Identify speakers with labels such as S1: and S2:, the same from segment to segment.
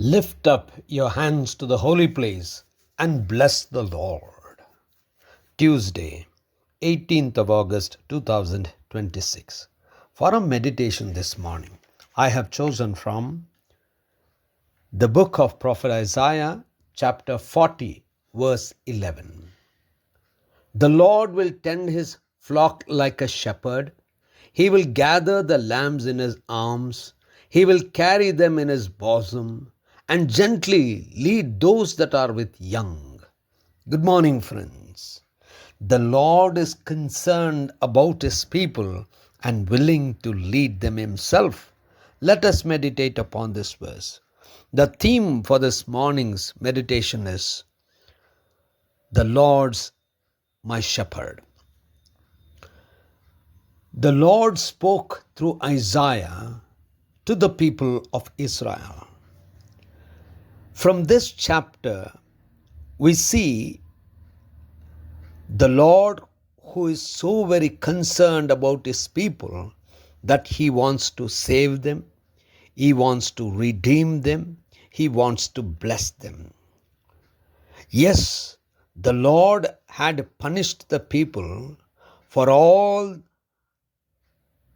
S1: Lift up your hands to the holy place and bless the Lord. Tuesday, 18th of August 2026. For a meditation this morning, I have chosen from the book of Prophet Isaiah, chapter 40, verse 11. The Lord will tend his flock like a shepherd. He will gather the lambs in his arms. He will carry them in his bosom and gently lead those that are with young. Good morning, friends. The Lord is concerned about his people and willing to lead them himself. Let us meditate upon this verse. The theme for this morning's meditation is the Lord's my shepherd. The Lord spoke through Isaiah to the people of Israel. From this chapter, we see the Lord who is so very concerned about his people that he wants to save them, he wants to redeem them, he wants to bless them. Yes, the Lord had punished the people for all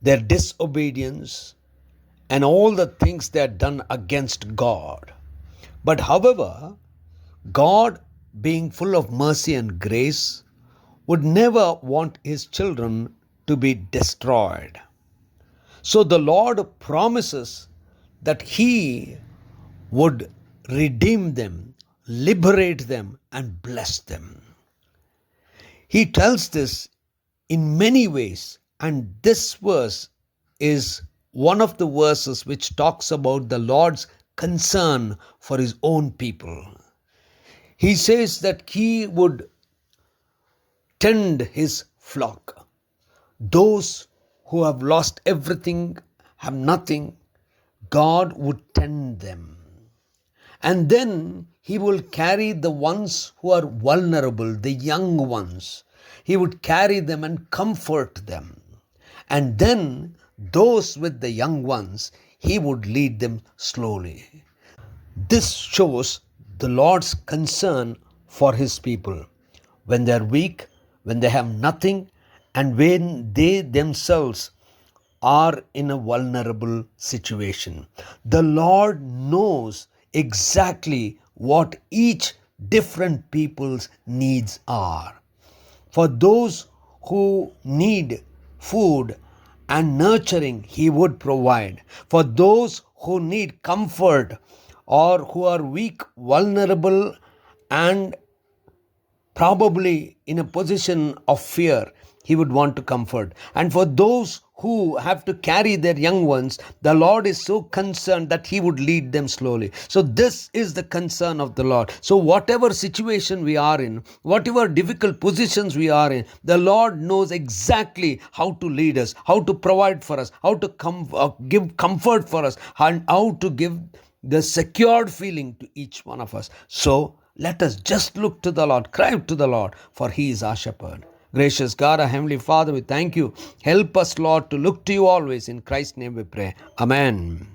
S1: their disobedience and all the things they had done against God. But however, God, being full of mercy and grace, would never want his children to be destroyed. So the Lord promises that he would redeem them, liberate them, and bless them. He tells this in many ways, and this verse is one of the verses which talks about the Lord's concern for his own people. He says that he would tend his flock. Those who have lost everything, have nothing, God would tend them. And then he will carry the ones who are vulnerable, the young ones. He would carry them and comfort them. And then those with the young ones, he would lead them slowly. This shows the Lord's concern for his people. When they are weak, when they have nothing, and when they themselves are in a vulnerable situation. The Lord knows exactly what each different people's needs are. For those who need food and nurturing, he would provide. For those who need comfort or who are weak, vulnerable, and probably in a position of fear, he would want to comfort. And for those who have to carry their young ones, the Lord is so concerned that he would lead them slowly. So this is the concern of the Lord. So whatever situation we are in, whatever difficult positions we are in, the Lord knows exactly how to lead us, how to provide for us, how to give comfort for us, and how to give the secured feeling to each one of us. So let us just look to the Lord, cry to the Lord, for he is our shepherd. Gracious God, our Heavenly Father, we thank you. Help us, Lord, to look to you always. In Christ's name we pray. Amen.